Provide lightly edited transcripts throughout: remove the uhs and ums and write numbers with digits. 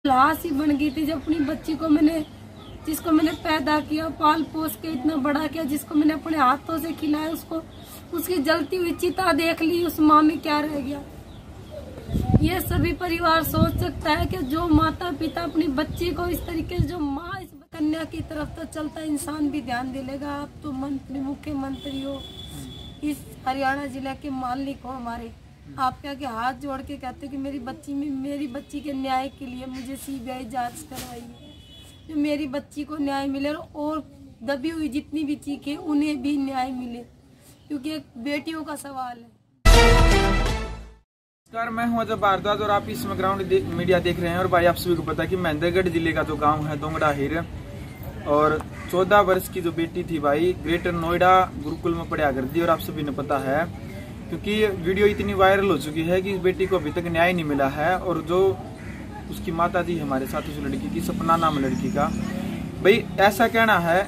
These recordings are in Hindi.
लाश ही बन गई थी। जब अपनी बच्ची को मैंने, जिसको मैंने पैदा किया, पाल पोस के इतना बड़ा किया, जिसको मैंने अपने हाथों से खिलाया, उसको उसकी जलती हुई चिता देख ली, उस माँ में क्या रह गया। ये सभी परिवार सोच सकता है कि जो माता पिता अपनी बच्ची को इस तरीके से, जो माँ इस कन्या की तरफ तो चलता इंसान भी ध्यान दे लेगा। आप तो मंत्री, मुख्यमंत्री हो, इस हरियाणा जिला के मालिक हो हमारे, आप क्या हाथ जोड़ के कहते कि मेरी बच्ची के न्याय के लिए मुझे सीबीआई जांच करवाइए, जो मेरी बच्ची को न्याय मिले और दबी हुई जितनी भी चीखें उन्हें भी न्याय मिले, क्योंकि एक बेटियों का सवाल है। नमस्कार, मैं हूं अजय भारद्वाज और आप इसमें ग्राउंड मीडिया देख रहे हैं। और भाई आप सभी को पता है कि महेंद्रगढ़ जिले का जो गांव है दोंगड़ा हिर, और 14 वर्ष की जो बेटी थी भाई, ग्रेटर नोएडा गुरुकुल में पढ़ा करती, और आप सभी ने पता है क्योंकि वीडियो इतनी वायरल हो चुकी है कि इस बेटी को अभी तक न्याय नहीं मिला है। और जो उसकी माता जी हमारे साथ, उस लड़की की, सपना नाम लड़की का, भाई ऐसा कहना है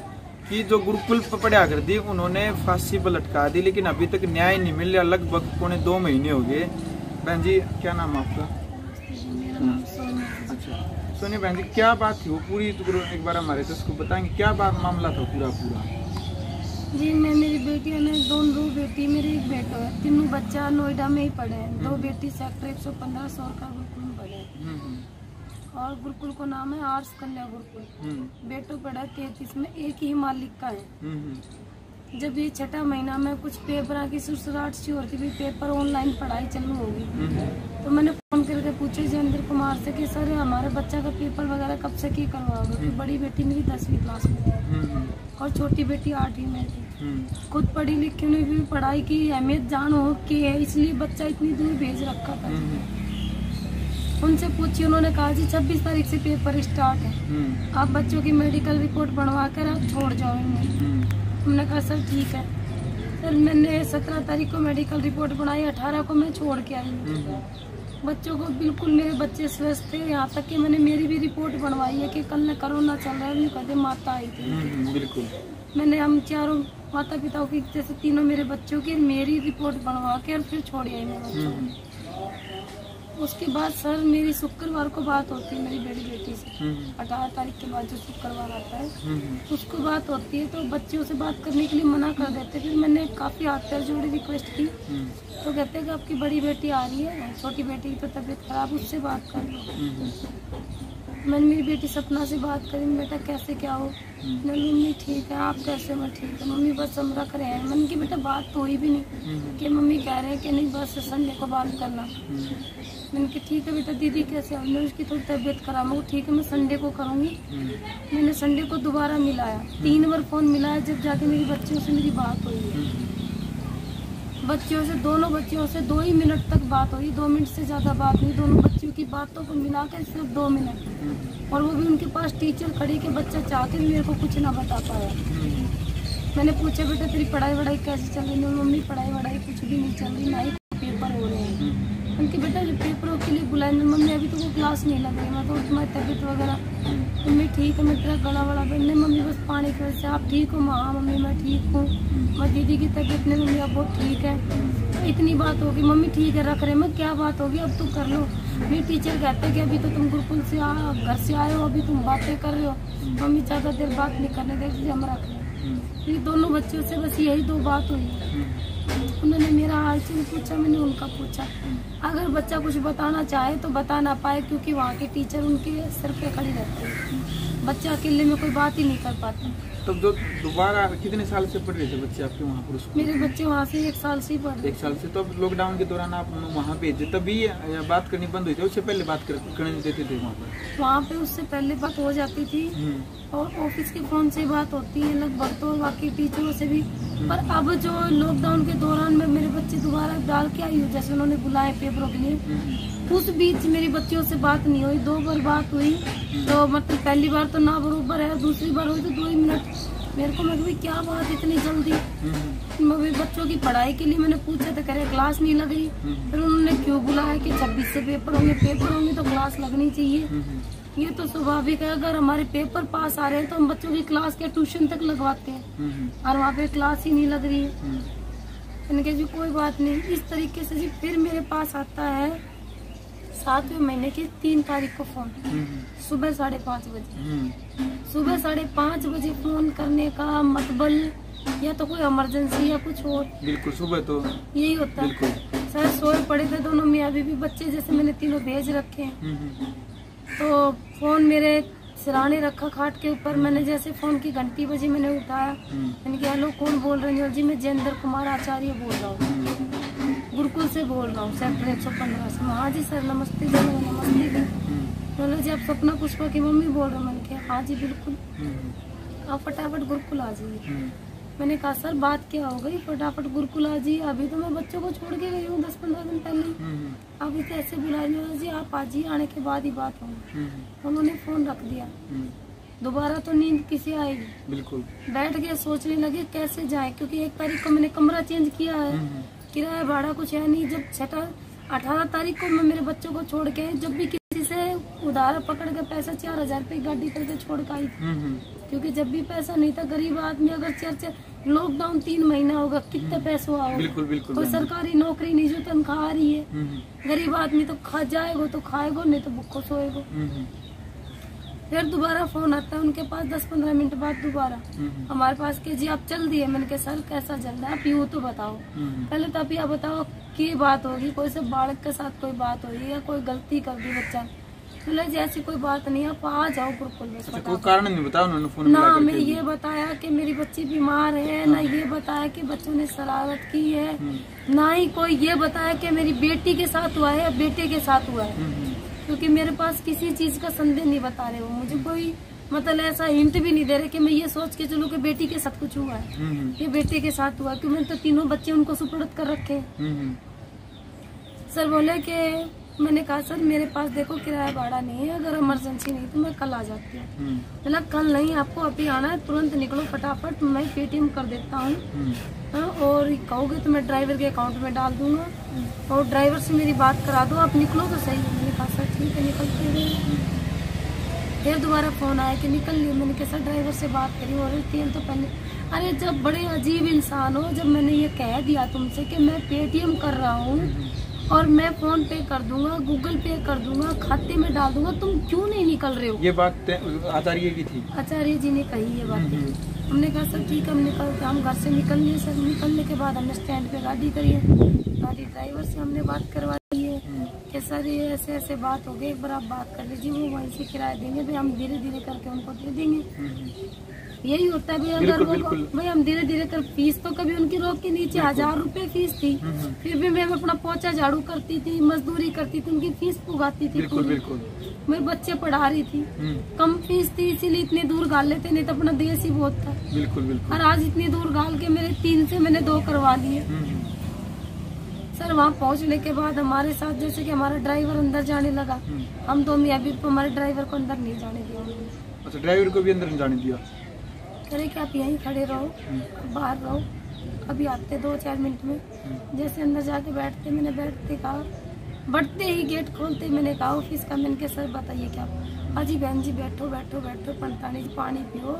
कि जो गुरुकुल पर पढ़ा करती उन्होंने फांसी पर लटका दी, लेकिन अभी तक न्याय नहीं मिल रहा। लगभग 2.25 महीने हो गए। बहन जी, क्या नाम है आपका? अच्छा, सोनिया बहन जी, क्या बात थी वो पूरी, एक बार हमारे से उसको बताएंगे क्या बात मामला था पूरा? जी, मैं, मेरी बेटियों ने दो बेटी, मेरी एक बेटा है, तीनों बच्चा नोएडा में ही पढ़े हैं। 2 बेटी सेक्टर 115 सौर का गुरुकुल में पढ़े हैं, और गुरुकुल को नाम है आर्स कन्या गुरुकुल। बेटो पढ़ा 33 में, एक ही मालिक का है। जब ये 6ठा महीना में कुछ पेपर की सुरसराहट सी होती भी, पेपर ऑनलाइन पढ़ाई चालू होगी, तो मैंने फोन करके पूछे जयेंद्र कुमार से कि सर हमारे बच्चा का पेपर वगैरह कब से की करवाओगे? तो बड़ी बेटी मेरी 10वीं क्लास में थी और छोटी बेटी 8वीं में थी। खुद पढ़ी लिखी ने भी पढ़ाई की अहमियत जान हो कि है, इसलिए बच्चा इतनी दूर भेज रखा था। उनसे पूछी, उन्होंने कहा जी 26 तारीख से पेपर स्टार्ट है, आप बच्चों की मेडिकल रिपोर्ट बनवा कर आप छोड़ जाओ इन्हें। हमने कहा सर ठीक है। सर मैंने 17 तारीख को मेडिकल रिपोर्ट बनाई, 18 को मैं छोड़ के आई। बच्चों को बिल्कुल, मेरे बच्चे स्वस्थ थे, यहाँ तक कि मैंने मेरी भी रिपोर्ट बनवाई है कि कल कोरोना चल रहा है, कहते माता आई थी। बिल्कुल मैंने, हम चारों माता पिताओं की, जैसे तीनों मेरे बच्चों की मेरी रिपोर्ट बनवा के और फिर छोड़ आई मेरे बच्चों को। उसके बाद सर मेरी शुक्रवार को बात होती है मेरी बड़ी बेटी से, 18 तारीख के बाद जो शुक्रवार आता है उसको बात होती है, तो बच्चों से बात करने के लिए मना कर देते। फिर मैंने काफ़ी हाथ पैर जोड़े रिक्वेस्ट की, तो कहते हैं कि आपकी बड़ी बेटी आ रही है, छोटी बेटी की तो तबीयत खराब, उससे बात कर लो। मैंने मेरी बेटी सपना से बात करी, बेटा कैसे क्या हो? मम्मी ठीक है, आप कैसे? मैं ठीक है मम्मी, बस हम रख रहे हैं। मैंने की बेटा बात तो हुई भी नहीं कि मम्मी कह रहे हैं कि नहीं बस संडे को बात करना। मैंने कहा ठीक है बेटा, दीदी कैसे? हमने उसकी थोड़ी तबीयत खराब हो, ठीक है मैं संडे को करूँगी। मैंने संडे को दोबारा मिलाया, 3 बार फ़ोन मिलाया, जब जाके मेरी बच्चियों से मेरी बात हुई है। बच्चियों से, दोनों बच्चियों से 2 ही मिनट तक बात हुई, 2 मिनट से ज़्यादा बात नहीं। दोनों बच्चियों की बातों को मिला कर सिर्फ 2 मिनट, और वो भी उनके पास टीचर खड़ी के बच्चा चाहते भी मेरे को कुछ ना बता पाया। मैंने पूछा बेटा तेरी पढ़ाई वढ़ाई कैसे चल रही है? मम्मी पढ़ाई वढ़ाई कुछ भी नहीं चल रही, ना ही पेपर हो रहे हैं। उनके बेटा जो पेपरों के लिए बुलाए, मम्मी अभी तो वो क्लास नहीं लग रही, मैं तो तुम्हारी तबीयत वगैरह, मम्मी ठीक है, मैं तेरा गला वड़ा नहीं मम्मी बस पानी की वजह से। आप ठीक हो? हाँ मम्मी मैं ठीक हूँ। मैं दीदी की तबीयत नहीं मम्मी अब बहुत ठीक है। तो इतनी बात होगी, मम्मी ठीक है रख रहे। मैं क्या बात होगी, अब तो कर लो। मेरे टीचर कहते हैं कि अभी तो तुम गुरुकुल से घर से आए हो, अभी तुम बातें कर रहे हो, मम्मी ज़्यादा देर बात नहीं करने देते, हम रख रहे। ये दोनों बच्चों से बस यही 2 बात हुई है। उन्होंने मेरा हालचाल पूछा, मैंने उनका पूछा। अगर बच्चा कुछ बताना चाहे तो बता ना पाए, क्योंकि वहाँ के टीचर उनके सिर पे खड़ी रहते हैं, बच्चा अकेले में कोई बात ही नहीं कर पाता। तो जो दोबारा कितने साल से पढ़ रहे थे बच्चे आपके वहाँ पर? मेरे बच्चे वहाँ से 1 साल से ही पढ़ रहे। 1 साल से? तो लॉकडाउन के दौरान आप वहाँ भेजे तभी बात करनी बंद हुई थी? उससे पहले बात करने देते थे वहाँ पर? वहाँ पे उससे पहले बात हो जाती थी, और ऑफिस के फोन से बात होती है लगभग, तो बाकी टीचरों से भी। पर अब जो लॉकडाउन के दौरान में मेरे बच्चे दोबारा डाल के आई हूँ, जैसे उन्होंने बुलाए पेपरों के लिए, उस बीच मेरी बच्चियों से बात नहीं हुई। 2 बार बात हुई, तो मतलब पहली बार तो ना बरोबर है, दूसरी बार हुई तो 2 ही मिनट। मेरे को मैं क्या बात इतनी जल्दी? मैं बच्चों की पढ़ाई के लिए मैंने पूछा था, कह रहे क्लास नहीं लग रही। फिर उन्होंने क्यों बुलाया कि 26 से पेपर होंगे तो क्लास लगनी चाहिए। ये तो स्वाभाविक है, अगर हमारे पेपर पास आ रहे हैं तो हम बच्चों की क्लास के ट्यूशन तक लगवाते हैं, और वहाँ पे क्लास ही नहीं लग रही है। मैंने कहा जी कोई बात नहीं। इस तरीके से जी फिर मेरे पास आता है 7वें महीने की 3 तारीख को फोन, सुबह 5:30 बजे। सुबह 5:30 बजे फोन करने का मतलब या तो कोई इमरजेंसी या कुछ और। बिल्कुल, सुबह तो यही होता है। सर सोए पड़े थे दोनों मियाँ बीवी, बच्चे जैसे मैंने तीनों भेज रखे हैं। तो फोन मेरे सिराने रखा खाट के ऊपर। मैंने जैसे फोन की घंटी बजी, मैंने उठाया। मैंने कहा हेलो, कौन बोल रही हो? जी मैं जयेंद्र कुमार आचार्य बोल रहा हूँ, गुरुकुल से बोल रहा हूँ, सेक्टर 115 से। हाँ जी सर, नमस्ते जी। नमस्ते जी। बोला जी आप सपना पुष्पा की मम्मी बोल रहे हो? मैंने कहा हाँ जी बिल्कुल, आप फटाफट गुरुकुल आ जाइए। मैंने कहा सर बात क्या हो गई? फटाफट गुरुकुल आ जाइए, अभी तो मैं बच्चों को छोड़ के गई हूँ 10-15 दिन पहले, अभी तो ऐसे बुला रही हो। जी आप आ जाइए, आने के बाद ही बात होगी। उन्होंने फोन रख दिया। दोबारा तो नींद किसी आएगी? बिल्कुल। बैठ के सोचने लगे कैसे जाए, क्योंकि 1 तारीख को मैंने कमरा चेंज किया है, किराया भाड़ा कुछ है नहीं। जब 18 तारीख को मैं मेरे बच्चों को छोड़ के, जब भी किसी से उधार पकड़ के पैसा 4000 रुपये गाड़ी करके छोड़ के आई थी, क्योंकि जब भी पैसा नहीं था, गरीब आदमी अगर 4 लॉकडाउन 3 महीना होगा, कितने पैसे आओ? बिल्कुल बिल्कुल। कोई सरकारी नौकरी नहीं जो तनख्वाह आ रही है, गरीब आदमी तो खा जाएगा तो खाएगा, नहीं तो भूखो सोएगा। फिर दोबारा फोन आता है उनके पास 10-15 मिनट बाद दोबारा हमारे पास के जी आप चल दिए। मैंने कहा सर कैसा चल रहा है, आप यूँ तो बताओ पहले, तो आप यह बताओ की बात होगी, कोई से बालक के साथ कोई बात होगी या कोई गलती कर दी बच्चा? बोले जैसी कोई बात नहीं, आप आ जाओ गुरुकुल में। कोई कारण नहीं बताया उन्होंने फोन ना? मैं ये बताया कि मेरी बच्ची बीमार है, ना ये बताया कि बच्चों ने शरारत की है, ना ही कोई ये बताया कि मेरी बेटी के साथ हुआ है या बेटे के साथ हुआ है, क्योंकि मेरे पास किसी चीज का संदेह नहीं बता रहे हो। मुझे कोई मतलब ऐसा हिंट भी नहीं दे रहे कि मैं ये सोच के चलूं कि बेटी के साथ कुछ हुआ है, ये बेटे के साथ हुआ, क्योंकि मैंने तो तीनों बच्चे उनको सुपुर्द कर रखे। सर बोले कि मैंने कहा सर मेरे पास देखो किराया भाड़ा नहीं है, अगर इमरजेंसी नहीं तो मैं कल आ जाती हूँ। बोला कल नहीं, आपको अभी आना है, तुरंत निकलो फटाफट, मैं पेटीएम कर देता हूँ और कहोगे तो मैं ड्राइवर के अकाउंट में डाल दूंगा, और ड्राइवर से मेरी बात करा दो, आप निकलो तो सही। मैंने कहा सर ठीक है, निकलते गए। फिर दोबारा फोन आया कि निकल लिए। मैंने कहा सर ड्राइवर से बात करी और तेल तो पहले। अरे जब बड़े अजीब इंसान हो, जब मैंने ये कह दिया तुमसे कि मैं पेटीएम कर रहा हूँ और मैं फोन पे कर दूंगा, गूगल पे कर दूंगा, खाते में डाल दूंगा, तुम क्यों नहीं निकल रहे हो? ये बात आचार्य की थी, आचार्य जी ने कही ये बात। हमने कहा सर ठीक है, हम घर से निकल लिए। सर निकलने के बाद हमने स्टैंड पे गाड़ी करी है, गाड़ी ड्राइवर से हमने बात करवाई है कि सर ये ऐसे ऐसे बात हो गई, एक बार आप बात कर लीजिए, वो वहीं से किराया देंगे, भाई हम धीरे धीरे करके उनको दे देंगे। यही होता है भाई, अगर वो भाई हम धीरे धीरे कर, फीस तो कभी उनकी रोक के नीचे 1000 रुपए फीस थी, फिर भी मैं अपना पोछा झाड़ू करती थी, मजदूरी करती थी, उनकी फीस पुगाती थी। मेरे बच्चे पढ़ा रही थी, कम फीस थी इसीलिए इतनी दूर गाल लेते, नहीं तो अपना देश ही बहुत था। बिल्कुल। और आज इतनी दूर गाल के मेरे 3 से मैंने 2 करवा लिए। सर वहाँ पहुँचने के बाद हमारे साथ जैसे कि हमारा ड्राइवर अंदर जाने लगा, हम तो अभी हमारे ड्राइवर को अंदर नहीं जाने दिया। अच्छा, ड्राइवर को भी अंदर नहीं जाने दिया? करे कि आप यहीं खड़े रहो, बाहर रहो, अभी आते 2-4 मिनट में। जैसे अंदर जाके बैठते, मैंने बैठते कहा, बढ़ते ही गेट खोलते मैंने कहा ऑफिस का। मैंने कहा सर बताइए क्या? हाजी बहन जी बैठो बैठो बैठो, पानी पियो,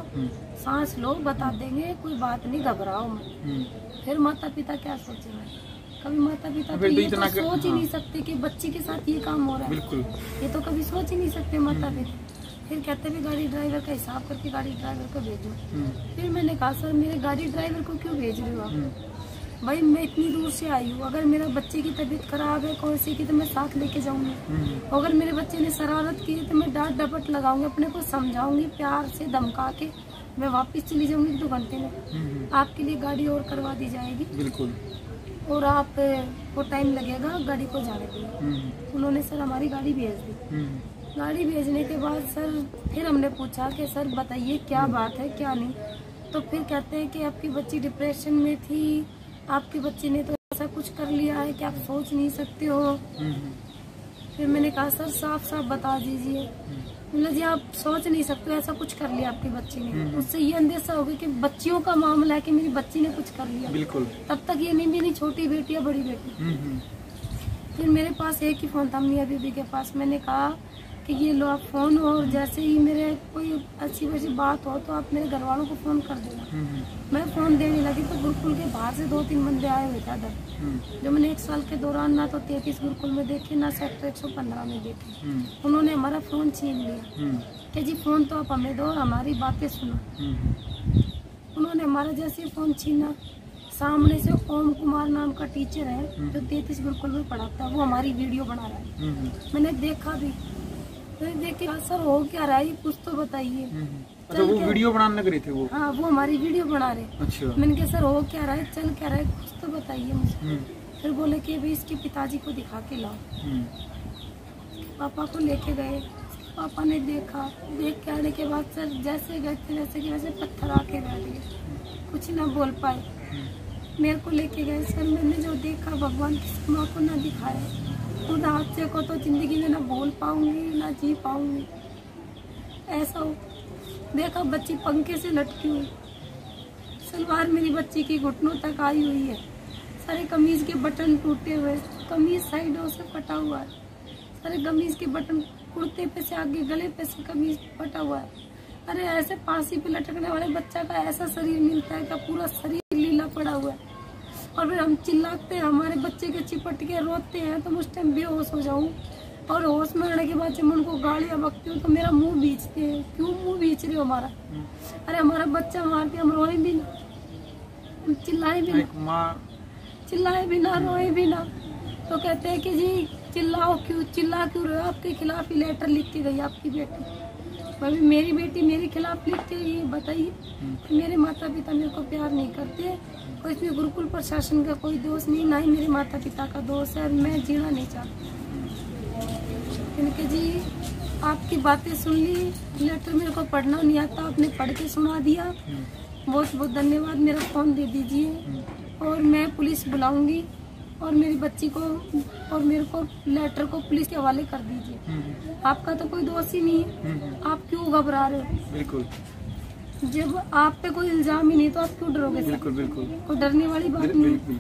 सांस लो, बता देंगे, कोई बात नहीं, घबराओ मत। फिर माता पिता क्या सोचेंगे? कभी माता पिता तो ये तो सोच ही नहीं सकते कि बच्चे के साथ ये काम हो रहा है। बिल्कुल, ये तो कभी सोच ही नहीं सकते माता पिता। फिर कहते भी गाड़ी ड्राइवर का हिसाब करके गाड़ी ड्राइवर को भेजो। फिर मैंने कहा सर मेरे गाड़ी ड्राइवर को क्यों भेज रहे हो आप? भाई मैं इतनी दूर से आई हूँ, अगर मेरे बच्चे की तबीयत खराब है कोई सी की तो मैं साथ लेके जाऊंगी, अगर मेरे बच्चे ने शरारत की तो मैं डांट डपट लगाऊंगी, अपने को समझाऊंगी, प्यार से धमका के मैं वापस चली जाऊंगी 2 घंटे में। आपके लिए गाड़ी और करवा दी जाएगी। बिल्कुल। और आप को टाइम लगेगा गाड़ी को जाने के लिए। उन्होंने सर हमारी गाड़ी भेज दी। गाड़ी भेजने के बाद सर फिर हमने पूछा कि सर बताइए क्या बात है क्या नहीं, तो फिर कहते हैं कि आपकी बच्ची डिप्रेशन में थी, आपकी बच्ची ने तो ऐसा कुछ कर लिया है कि आप सोच नहीं सकते हो। फिर मैंने कहा सर साफ साफ बता दीजिए। मतलब जी आप सोच नहीं सकते, ऐसा कुछ कर लिया आपकी बच्ची ने। उससे ये अंदेशा हो गया कि बच्चियों का मामला है कि मेरी बच्ची ने कुछ कर लिया। बिल्कुल। तब तक ये नहीं मेरी छोटी बेटी या बड़ी बेटी। फिर मेरे पास एक ही फोन था मियां बीबी के पास। मैंने कहा कि ये लो आप फोन, और जैसे ही मेरे कोई अच्छी वैसी बात हो तो आप मेरे घर वालों को फोन कर देना। मैं फोन देने लगी तो गुरुकुल के बाहर से 2-3 बंदे आए हुए थे अदर, जो मैंने 1 साल के दौरान ना तो 33 गुरुकुल में देखे, ना सेक्टर 115 में देखे। उन्होंने हमारा फोन छीन लिया कि जी फोन तो आप हमें दो और हमारी बातें सुनो। उन्होंने हमारा जैसे फोन छीना, सामने से ओम कुमार नाम का टीचर है जो 33 गुरुकुल में पढ़ाता है, वो हमारी वीडियो बना रहा है। मैंने देखा भी, मैंने देखे सर हो क्या रहा है, कुछ तो बताइए। अच्छा, वो वीडियो बनाने लग रहे थे वो? हाँ, वो हमारी वीडियो बना रहे। अच्छा। मैंने कहा सर हो क्या रहा है, चल क्या रहा है, कुछ तो बताइए मुझे। फिर बोले कि अभी इसके पिताजी को दिखा के लाओ। पापा को लेके गए, पापा ने देखा, देख के आने के बाद सर जैसे गए थे वैसे के वैसे पत्थर आके बैठ गए, कुछ ना बोल पाए। मेरे को लेके गए सर, मैंने जो देखा भगवान किसी माँ को ना दिखाया, खुद हादसे को तो जिंदगी में ना भूल पाऊंगी ना जी पाऊंगी। ऐसा हो देखा, बच्ची पंखे से लटकी हुई, सलवार मेरी बच्ची की घुटनों तक आई हुई है, सारे कमीज के बटन टूटे हुए, कमीज साइडों से फटा हुआ है, सारे कमीज के बटन कुर्ते पे से आगे गले पे से कमीज फटा हुआ है। अरे ऐसे फांसी पे लटकने वाले बच्चा का ऐसा शरीर मिलता है, का पूरा शरीर लीला पड़ा हुआ है। और फिर हम चिल्लाते हैं, हमारे बच्चे के चिपट के रोते हैं, तो उस टाइम बेहोश हो जाऊं, और होश में आने के बाद जब मैं उनको गालियां बकती हूँ तो मेरा मुंह बीचते हैं, क्यों मुंह बीच रहे हो हमारा? अरे हमारा बच्चा मारते, हम रोए भी ना, हम चिल्लाए भी ना, चिल्लाए भी ना, रोए भी ना। तो कहते हैं कि जी चिल्लाओ क्यों, चिल्ला क्यों रहे हो, आपके खिलाफ ही लेटर लिख के गई आपकी बेटी। भाई मेरी बेटी मेरे खिलाफ लिख के गई, बताइए। मेरे माता पिता मेरे को प्यार नहीं करते, और इसमें गुरुकुल प्रशासन का कोई दोष नहीं, ना ही मेरे माता पिता का दोष है, मैं जीना नहीं चाहती। इनके जी आपकी बातें सुन ली, लेटर मेरे को पढ़ना नहीं आता, आपने पढ़ के सुना दिया, बहुत बहुत धन्यवाद। मेरा फोन दे दीजिए और मैं पुलिस बुलाऊंगी, और मेरी बच्ची को और मेरे को लेटर को पुलिस के हवाले कर दीजिए। आपका तो कोई दोष ही नहीं है, आप क्यों घबरा रहे हो? बिल्कुल, जब आप पे कोई इल्जाम ही नहीं तो आप क्यों डरोगे? बिल्कुल बिल्कुल, कोई डरने वाली बात नहीं।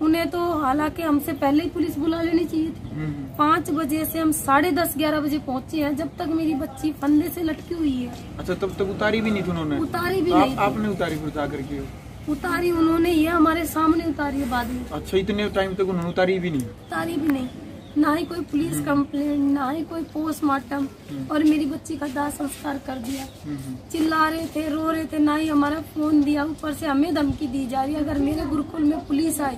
उन्हें तो हालांकि हमसे पहले ही पुलिस बुला लेनी चाहिए थी। 5 बजे से हम 10:30-11 बजे पहुंचे हैं, जब तक मेरी बच्ची फंदे से लटकी हुई है। अच्छा, तब तक उतारी भी नहीं थी उन्होंने? उतारी भी नहीं। आपने उतारी फिर उतार करके? उतारी उन्होंने, ये हमारे सामने उतारी है बाद में। अच्छा, इतने टाइम तक उन्होंने उतारी भी नहीं? उतारी भी नहीं, ना ही कोई पुलिस कंप्लेंट, ना ही कोई पोस्टमार्टम, और मेरी बच्ची का दाह संस्कार कर दिया। चिल्ला रहे थे, रो रहे थे, ना ही हमारा फोन दिया, ऊपर से हमें धमकी दी जा रही है, अगर मेरे गुरुकुल में पुलिस आई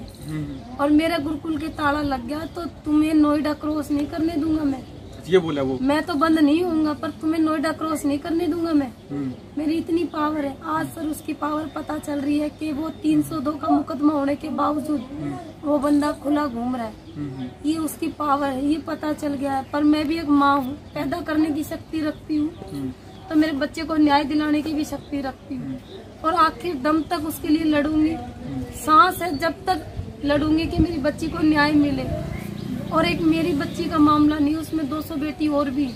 और मेरे गुरुकुल के ताला लग गया तो तुम्हें नोएडा क्रॉस नहीं करने दूंगा मैं। ये बोला वो? मैं तो बंद नहीं होऊंगा, पर तुम्हें नोएडा क्रॉस नहीं करने दूंगा मैं। मेरी इतनी पावर है। आज सर उसकी पावर पता चल रही है कि वो 302 का मुकदमा होने के बावजूद वो बंदा खुला घूम रहा है। ये उसकी पावर है, ये पता चल गया है। पर मैं भी एक माँ हूँ, पैदा करने की शक्ति रखती हूँ, तो मेरे बच्चे को न्याय दिलाने की भी शक्ति रखती हूँ, और आखिर दम तक उसके लिए लड़ूंगी। सांस है जब तक लड़ूंगी कि मेरी बच्ची को न्याय मिले। और एक मेरी बच्ची का मामला नहीं, उसमें 200 बेटी और भी।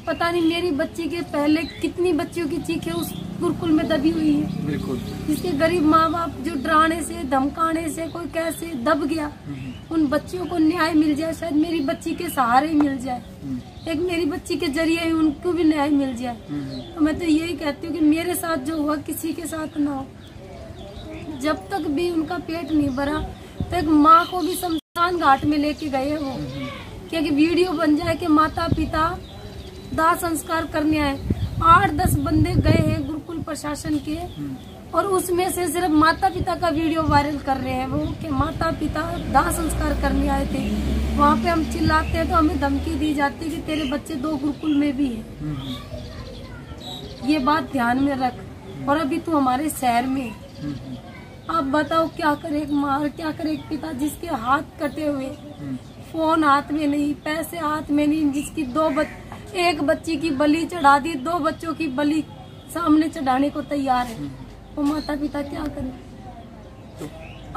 पता नहीं मेरी बच्ची के पहले कितनी बच्चियों की चीखें उस गुरुकुल में दबी हुई है। बिल्कुल, जिसके गरीब माँ बाप जो डराने से धमकाने से कोई कैसे दब गया, उन बच्चियों को न्याय मिल जाए, शायद मेरी बच्ची के सहारे ही मिल जाए, एक मेरी बच्ची के जरिए ही उनको भी न्याय मिल जाए। तो मैं तो यही कहती हूँ कि मेरे साथ जो हुआ किसी के साथ ना हो। जब तक भी उनका पेट नहीं भरा तो एक माँ को भी शमशान घाट में लेके गए वो, क्योंकि वीडियो बन जाए कि माता पिता दाह संस्कार करने आए। 8-10 बंदे गए हैं गुरुकुल प्रशासन के, और उसमें से सिर्फ माता पिता का वीडियो वायरल कर रहे हैं वो, कि माता पिता दाह संस्कार करने आए थे। वहाँ पे हम चिल्लाते हैं तो हमें धमकी दी जाती है कि तेरे बच्चे 2 गुरुकुल में भी है, ये बात ध्यान में रख, और अभी तू हमारे शहर में। आप बताओ क्या करे एक माँ, क्या करे एक पिता जिसके हाथ कटे हुए, फोन हाथ में नहीं, पैसे हाथ में नहीं, जिसकी एक बच्ची की बलि चढ़ा दी, 2 बच्चों की बलि सामने चढ़ाने को तैयार है, वो माता पिता क्या करें?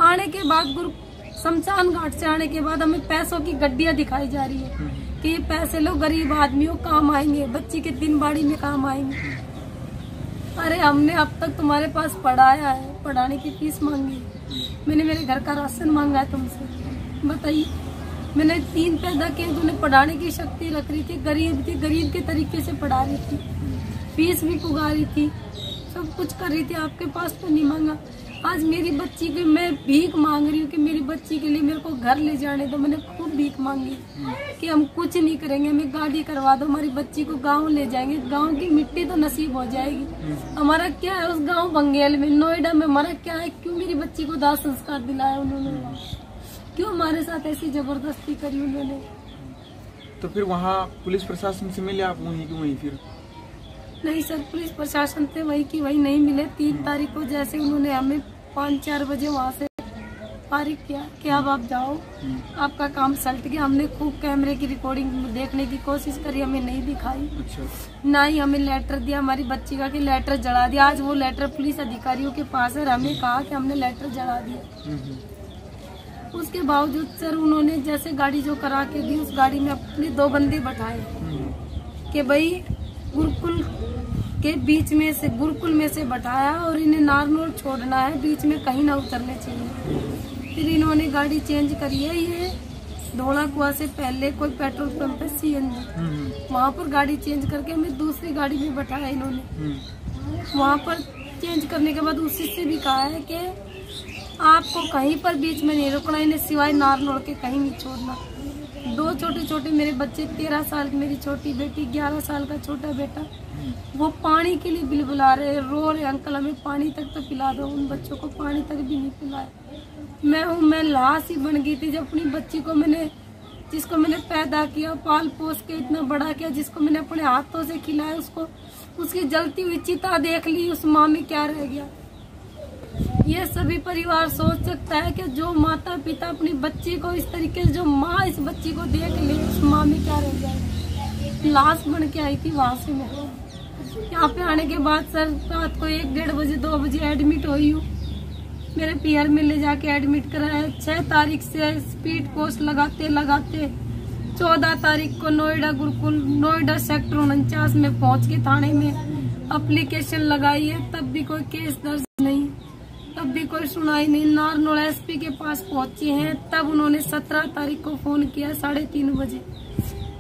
आने के बाद शमशान घाट से आने के बाद हमें पैसों की गड्डियां दिखाई जा रही है कि ये पैसे लो गरीब आदमियों काम आएंगे, बच्ची के दिन बाड़ी में काम आएंगे। अरे हमने अब तक तुम्हारे पास पढ़ाया है, पढ़ाने की फीस मांगी, मैंने मेरे घर का राशन मांगा है तुमसे, बताइए मैंने 3 पैदा किए, उन्हें पढ़ाने की शक्ति रख रही थी, गरीब थी, गरीब के तरीके से पढ़ा रही थी, फीस भी पुगा रही थी, सब कुछ कर रही थी। आपके पास तो नहीं मांगा। आज मेरी बच्ची के मैं भीख मांग रही हूँ कि मेरी बच्ची के लिए मेरे को घर ले जाने दो। मैंने खूब भीख मांगी कि हम कुछ नहीं करेंगे, हमें गाड़ी करवा दो, हमारी बच्ची को गांव ले जाएंगे, गांव की मिट्टी तो नसीब हो जाएगी। हमारा क्या है उस गांव बंगेल में, नोएडा में हमारा क्या है? क्यों मेरी बच्ची को दाह संस्कार दिलाया उन्होंने? क्यों हमारे साथ ऐसी जबरदस्ती करी उन्होंने? तो फिर वहाँ पुलिस प्रशासन से मिले आप वहीं की वहीं? फिर नहीं सर, पुलिस प्रशासन से वही की वही नहीं मिले। 3 तारीख को जैसे उन्होंने हमें 5-4 बजे वहाँ से फारिग किया कि अब आप जाओ, आपका काम सल्ट गया। हमने खूब कैमरे की रिकॉर्डिंग देखने की कोशिश करी, हमें नहीं दिखाई। अच्छा। ना ही हमें लेटर दिया हमारी बच्ची का कि लेटर जला दिया। आज वो लेटर पुलिस अधिकारियों के पास है, हमें कहा कि हमने लेटर जला दिया। उसके बावजूद सर उन्होंने जैसे गाड़ी जो करा के दी, उस गाड़ी में अपने 2 बंदे बैठाए कि भाई गुरुकुल के बीच में से, गुरुकुल में से बैठाया और इन्हें नारनौल छोड़ना है, बीच में कहीं ना उतरने चाहिए। फिर इन्होंने गाड़ी चेंज करी है, ये धोला कुआं से पहले कोई पेट्रोल पंप है CNG, वहाँ पर गाड़ी चेंज करके हमें दूसरी गाड़ी में बैठाया इन्होंने। वहाँ पर चेंज करने के बाद उसी से भी कहा है कि आपको कहीं पर बीच में नहीं रुकना, इन्हें सिवाय नारनौल के कहीं नहीं छोड़ना। 2 छोटे मेरे बच्चे, 13 साल की मेरी छोटी बेटी, 11 साल का छोटा बेटा, वो पानी के लिए बिलबुला रहे, रो रहे, अंकल हमें पानी तक तो पिला दो। उन बच्चों को पानी तक भी नहीं पिलाया। मैं लाश ही बन गई थी जब अपनी बच्ची को मैंने, जिसको मैंने पैदा किया, पाल पोस के इतना बड़ा किया, जिसको मैंने अपने हाथों से खिलाया, उसको उसकी जलती हुई चिता देख ली, उस माँ में क्या रह गया? ये सभी परिवार सोच सकता है कि जो माता पिता अपनी बच्ची को इस तरीके से, जो माँ इस बच्ची को देख ले, उस माँ में क्या रह जाएगा? लाश बन के आई थी वहाँ से मैं। यहाँ पे आने के बाद सर रात को 1-1:30 बजे 2 बजे एडमिट हुई हूँ। मेरे PR में ले जाके एडमिट कराया। 6 तारीख से स्पीड पोस्ट लगाते 14 तारीख को नोएडा गुरुकुल, नोएडा सेक्टर 49 में पहुँच के थाने में एप्लीकेशन लगाई है, तब भी कोई केस दर्ज नहीं, तब भी कोई सुनाई नहीं। नारनौल SP के पास पहुंचे हैं, तब उन्होंने 17 तारीख को फोन किया 3:30 बजे,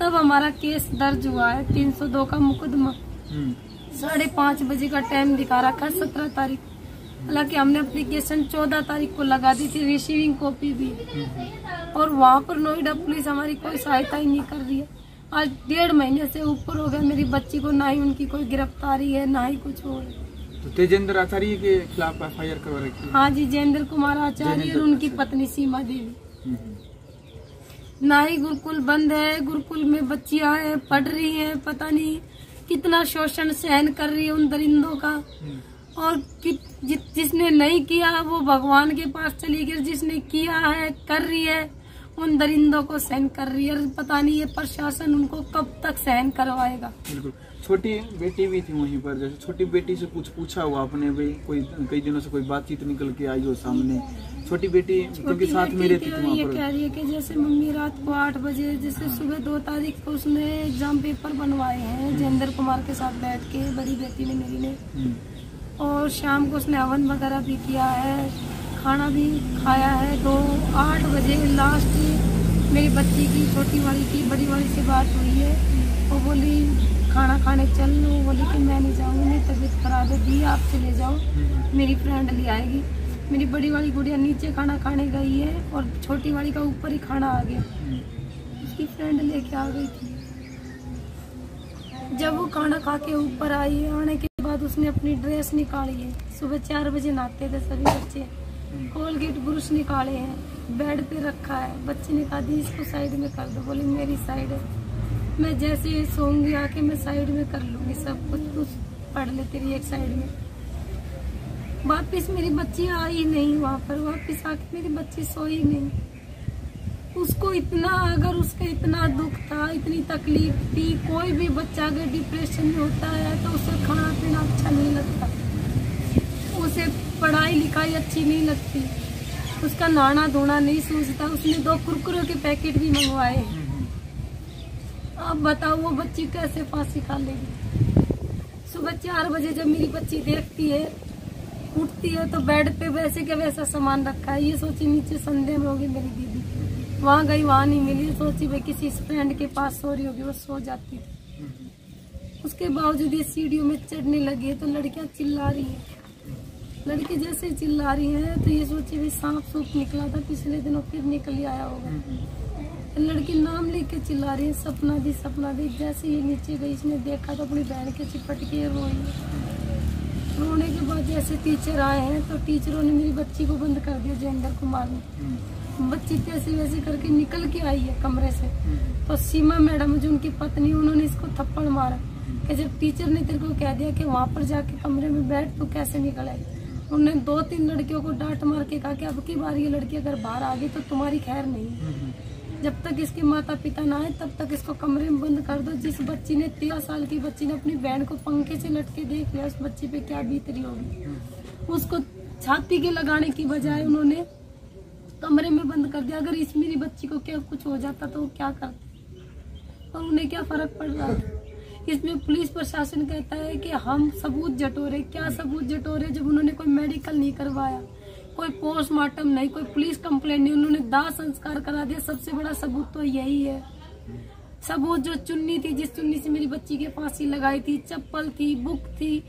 तब हमारा केस दर्ज हुआ है 302 का मुकदमा। 5:30 बजे का टाइम दिखा रखा है 17 तारीख। हालांकि हमने एप्लीकेशन 14 तारीख को लगा दी थी, रिसीविंग कॉपी भी, और वहाँ पर नोएडा पुलिस हमारी कोई सहायता ही नहीं कर रही है। आज 1.5 महीने से ऊपर हो गया मेरी बच्ची को, ना ही उनकी कोई गिरफ्तारी है, ना ही कुछ हो। तो तेजेंद्र आचार्य के खिलाफ FIR करवा रखी है? हाँ जी, जेंद्र कुमार आचार्य और उनकी पत्नी सीमा देवी। ना ही गुरुकुल बंद है, गुरुकुल में बच्चियां हैं, पढ़ रही हैं, पता नहीं कितना शोषण सहन कर रही है उन दरिंदों का। और जिसने नहीं किया वो भगवान के पास चली गई, जिसने किया है, कर रही है, उन दरिंदों को सहन कर रही है। पता नहीं ये प्रशासन उनको कब तक सहन करवाएगा। बिल्कुल। छोटी बेटी भी थी वहीं पर, जैसे छोटी बेटी से कुछ पूछा हुआ आपने? भाई कोई कई दिनों से कोई बातचीत निकल के आई हो सामने? छोटी बेटी क्योंकि साथ में रहती थी, ये कह रही है कि जैसे मम्मी रात को 8 बजे, जैसे सुबह 2 तारीख को उसने एग्जाम पेपर बनवाए हैं जेंद्र कुमार के साथ बैठ के, बड़ी बेटी ने मेरी ने, और शाम को उसने हवन वगैरह भी किया है, खाना भी खाया है। 8 बजे लास्ट मेरी बच्ची की, छोटी वाली की, बड़ी वाली से बात हुई है। वो बोली खाना खाने चल लो, बोली कि मैं नहीं जाऊँगी, मेरी तबीयत खराब है, दी आप चले जाओ, मेरी फ्रेंड ले आएगी। मेरी बड़ी वाली गुड़िया नीचे खाना खाने गई है और छोटी वाली का ऊपर ही खाना आ गया, उसकी फ्रेंड लेके आ गई थी। जब वो खाना खा के ऊपर आई है, आने के बाद उसने अपनी ड्रेस निकाली है। सुबह 4 बजे नहाते थे सभी बच्चे, कोलगेट ब्रश निकाले हैं, बेड पे रखा है। बच्चे ने कहा दी इसको साइड में कर दो, बोली मेरी साइड है, मैं जैसे सोऊंगी आके मैं साइड में कर लूंगी सब कुछ, तू पढ़ ले तेरी एक साइड में। वापिस मेरी बच्ची आई नहीं वहाँ पर, वापिस आके मेरी बच्ची सोई नहीं। उसको इतना, अगर उसका इतना दुख था, इतनी तकलीफ थी, कोई भी बच्चा अगर डिप्रेशन में होता है तो उसे खाना पीना अच्छा नहीं लगता, उसे पढ़ाई लिखाई अच्छी नहीं लगती, उसका नहाना धोना नहीं सूझता। उसने 2 कुरकुरे के पैकेट भी मंगवाए। अब बताओ वो बच्ची कैसे फांसी खा लेगी? सुबह 4 बजे जब मेरी बच्ची देखती है, उठती है तो बेड पे वैसे के वैसा सामान रखा है, ये सोची नीचे संदेह में होगी मेरी दीदी। वहाँ गई, वहाँ नहीं मिली। सोची भाई किसी फ्रेंड के पास सो रही होगी, वो सो जाती थी। उसके बावजूद ये सीढ़ियों में चढ़ने लगी है तो लड़कियां चिल्ला रही हैं। लड़की जैसे चिल्ला रही हैं तो ये सोची भाई सांप सूप निकला था पिछले दिनों, फिर निकल आया होगा। लड़की नाम लेके चिल्ला रही है, सपना दी सपना दी। जैसे ये नीचे गई, इसने देखा तो अपनी बहन के चिपट के रोई। रोने के बाद जैसे टीचर आए हैं तो टीचरों ने मेरी बच्ची को बंद कर दिया, जोगिंदर कुमार ने। बच्ची तैसे वैसे करके निकल के आई है कमरे से। तो सीमा मैडम जो उनकी पत्नी, उन्होंने इसको थप्पड़ मारा कि जब टीचर ने तेरे को कह दिया कि वहाँ पर जाके कमरे में बैठ, तो कैसे निकल आई। उन्होंने 2-3 लड़कियों को डांट मार के कहा कि अब की बार ये लड़की अगर बाहर आ गई तो तुम्हारी खैर नहीं। जब तक इसके माता पिता ना आए तब तक इसको कमरे में बंद कर दो। जिस बच्ची ने 13 साल की बच्ची ने अपनी बहन को पंखे से लटके देख लिया, उस बच्ची पे क्या बीत रही होगी। उसको छाती के लगाने की बजाय उन्होंने कमरे में बंद कर दिया। अगर इस मेरी बच्ची को क्या कुछ हो जाता तो वो क्या करते, और उन्हें क्या फर्क पड़ रहा था। इसमें पुलिस प्रशासन कहता है कि हम सबूत जटोरे। क्या सबूत जटोरे, जब उन्होंने कोई मेडिकल नहीं करवाया, कोई पोस्टमार्टम नहीं, कोई पुलिस कंप्लेंट नहीं, उन्होंने दाह संस्कार करा दिया। सबसे बड़ा सबूत तो यही है। सबूत जो चुन्नी थी, जिस चुन्नी से मेरी बच्ची की फांसी लगाई थी, चप्पल थी, बुक थी,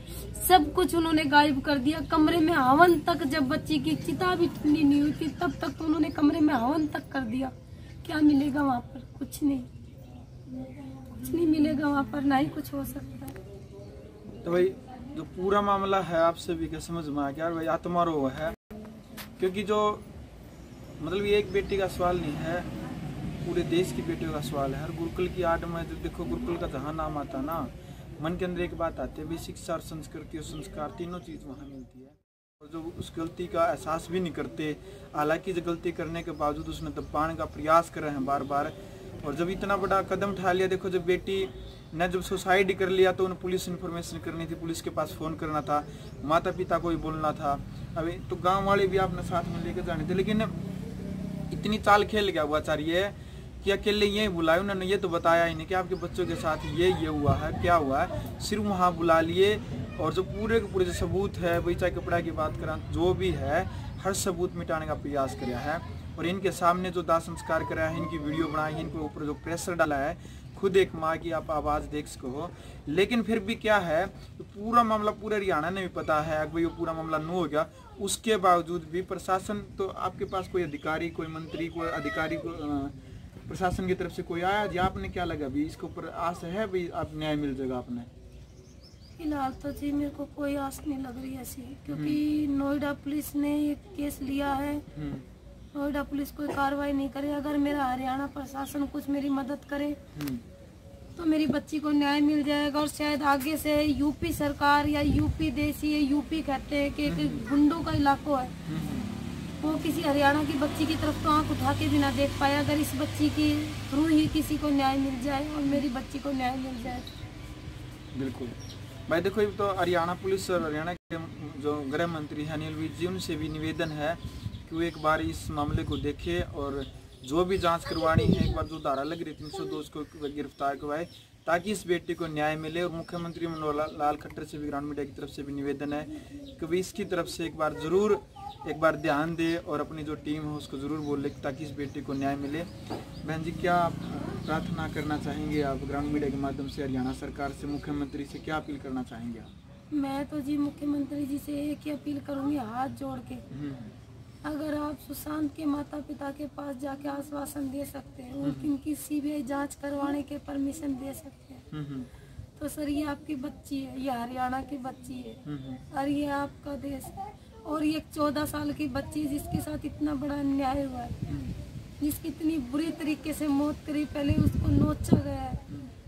सब कुछ उन्होंने गायब कर दिया। कमरे में हवन तक, जब बच्ची की चिता भी ठंडी नहीं हुई थी तब तक तो उन्होंने कमरे में हवन तक कर दिया। क्या मिलेगा वहाँ पर? कुछ नहीं, कुछ नहीं मिलेगा वहाँ पर, ना ही कुछ हो सकता है। तो भाई जो पूरा मामला है आपसे भी क्या समझ में आ गया भाई, आत्मारोह है। क्योंकि जो मतलब ये एक बेटी का सवाल नहीं है, पूरे देश की बेटियों का सवाल है। हर गुरुकुल की आड़ में जो देखो, गुरुकुल का जहाँ नाम आता ना, मन के अंदर एक बात आती है भी, शिक्षा और संस्कृति और संस्कार तीनों चीज वहाँ मिलती है। और जो उस गलती का एहसास भी नहीं करते, हालांकि जो गलती करने के बावजूद उसने दबाने का प्रयास कर रहे हैं बार बार। और जब इतना बड़ा कदम उठा लिया, देखो जब बेटी ने जब सुसाइड कर लिया तो उन्हें पुलिस इन्फॉर्मेशन करनी थी, पुलिस के पास फ़ोन करना था, माता पिता को भी बोलना था, अभी तो गांव वाले भी आपने साथ में लेकर जाने थे। लेकिन इतनी चाल खेल गया हुआ चाहिए कि अकेले ये बुलाए, उन्होंने ये तो बताया ही नहीं कि आपके बच्चों के साथ ये हुआ है, क्या हुआ है। सिर्फ वहाँ बुला लिए और जो पूरे के पूरे जो सबूत है, वही चाहे कपड़ा की बात करें, जो भी है हर सबूत मिटाने का प्रयास किया है। और इनके सामने जो दाह संस्कार कराया है, इनकी वीडियो बनाई है, इनके ऊपर जो प्रेशर डाला है, खुद एक माँ की आप आवाज़ देख सको। लेकिन फिर भी क्या है, तो पूरा मामला पूरे हरियाणा ने भी पता है कि भाई वो पूरा मामला नो हो गया। उसके बावजूद भी प्रशासन, तो आपके पास कोई अधिकारी, कोई मंत्री, कोई अधिकारी को प्रशासन की तरफ से कोई आया जी? आपने क्या लगा भी इसके ऊपर आस है भाई आप न्याय मिल जाएगा आपने? फिलहाल तो जी मेरे को कोई आस नहीं लग रही ऐसी, क्योंकि नोएडा पुलिस ने ये केस लिया है, नोएडा पुलिस कोई कार्रवाई नहीं करे। अगर मेरा हरियाणा प्रशासन कुछ मेरी मदद करे तो मेरी बच्ची को न्याय मिल जाएगा। और शायद आगे से यूपी सरकार या यूपी देशी, यूपी कहते हैं कि गुंडों का इलाका है, वो किसी हरियाणा की बच्ची की तरफ तो आंख उठा के भी ना देख पाए। अगर इस बच्ची की थ्रू ही किसी को न्याय मिल जाए और मेरी बच्ची को न्याय मिल जाए। बिल्कुल भाई, देखो ये तो हरियाणा पुलिस और हरियाणा के जो गृह मंत्री हैं अनिल विज जी, उनसे भी निवेदन है कि वो एक बार इस मामले को देखे और जो भी जांच करवानी है, एक बार जो धारा लग रही 302 को गिरफ्तार करवाए, ताकि इस बेटी को न्याय मिले। और मुख्यमंत्री मनोहर लाल खट्टर से भी, ग्राउंड मीडिया की तरफ से भी निवेदन है कि वे इसकी तरफ से एक बार ज़रूर ध्यान दे और अपनी जो टीम है उसको ज़रूर बोले ताकि इस बेटी को न्याय मिले। बहन जी, क्या आप प्रार्थना करना चाहेंगे आप ग्राउंड मीडिया के माध्यम से हरियाणा सरकार से, मुख्यमंत्री से क्या अपील करना चाहेंगे आप? मैं तो जी मुख्यमंत्री जी से एक ही अपील करूँगी, हाथ जोड़ के, अगर आप सुशांत के माता पिता के पास जाके आश्वासन दे सकते हैं, उनकी सीबीआई जांच करवाने के परमिशन दे सकते हैं, तो सर ये आपकी बच्ची है, ये हरियाणा की बच्ची है और ये आपका देश है। और ये 14 साल की बच्ची जिसके साथ इतना बड़ा अन्याय हुआ है, जिसकी इतनी बुरी तरीके से मौत करी, पहले उसको नोचा गया है।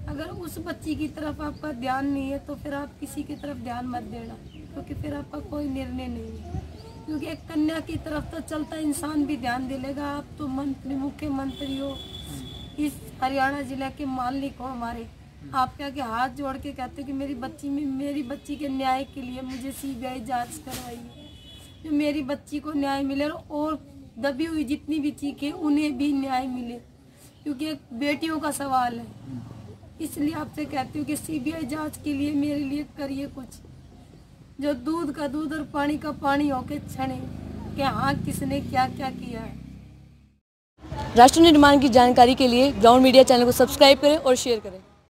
अगर उस बच्ची की तरफ आपका ध्यान नहीं है तो फिर आप किसी की तरफ ध्यान मत देना, क्योंकि फिर आपका कोई निर्णय नहीं है। क्योंकि एक कन्या की तरफ तो चलता इंसान भी ध्यान दे लेगा। आप तो मंत्री, मुख्यमंत्री हो, इस हरियाणा जिला के मालिक हो हमारे, आप क्या के हाथ जोड़ के कहते हो कि मेरी बच्ची के न्याय के लिए मुझे सीबीआई जांच करवाइए, जो मेरी बच्ची को न्याय मिले और दबी हुई जितनी भी चीखें उन्हें भी न्याय मिले, क्योंकि एक बेटियों का सवाल है। इसलिए आपसे कहती हूँ कि सीबीआई जांच के लिए मेरे लिए करिए कुछ, जो दूध का दूध और पानी का पानी होके छने कि हाँ किसने क्या क्या किया है। राष्ट्र निर्माण की जानकारी के लिए ग्राउंड मीडिया चैनल को सब्सक्राइब करें और शेयर करें।